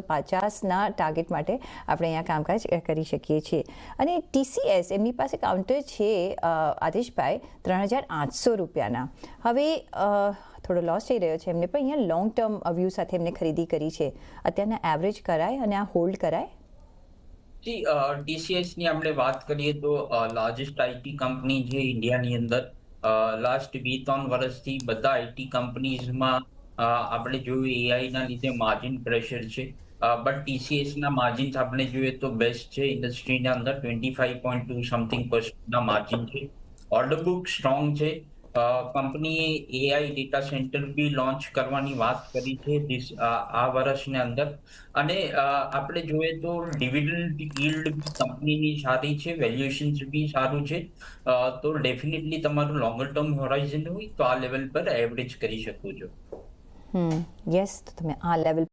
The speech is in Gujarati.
350ના ટાર્ગેટ માટે આપણે અહીંયા કામકાજ કરી શકીએ છીએ. અને TCS એમની પાસે કાઉન્ટર છે આદેશભાઈ 3800 રૂપિયાના. હવે થોડો લોસ થઈ રહ્યો છે એમને, પણ અહીંયા લોંગ ટર્મ વ્યૂ સાથે એમને ખરીદી કરી છે. અત્યારના એવરેજ કરાય અને આ હોલ્ડ કરાય? TCS ની આપણે વાત કરીએ તો લાર્જેસ્ટ આઈટી કંપની છે ઇન્ડિયાની અંદર. લાસ્ટ 2-3 વર્ષથી બધા આઈટી કંપનીઝમાં આપણે જોયું AI ના લીધે માર્જિન પ્રેશર છે. બટ TCS ના માર્જિન્સ આપણે જોઈએ તો બેસ્ટ છે ઇન્ડસ્ટ્રીના અંદર. 25.2 સમથિંગ% માર્જિન છે. ઓર્ડર બુક સ્ટ્રોંગ છે. કંપનીએ AI ડેટા સેન્ટર બી લોન્ચ કરવાની વાત કરી છે આ વર્ષની અંદર. અને આપણે જોઈએ તો ડિવિડન્ડ yield બી કંપનીની સારી છે, વેલ્યુએશન્સ બી સારું છે. તો ડેફિનેટલી તમારું લોંગર ટર્મ હોરાઇઝન હોય તો આ લેવલ પર એવરેજ કરી શકો છો. યસ, તો તમે આ લેવલ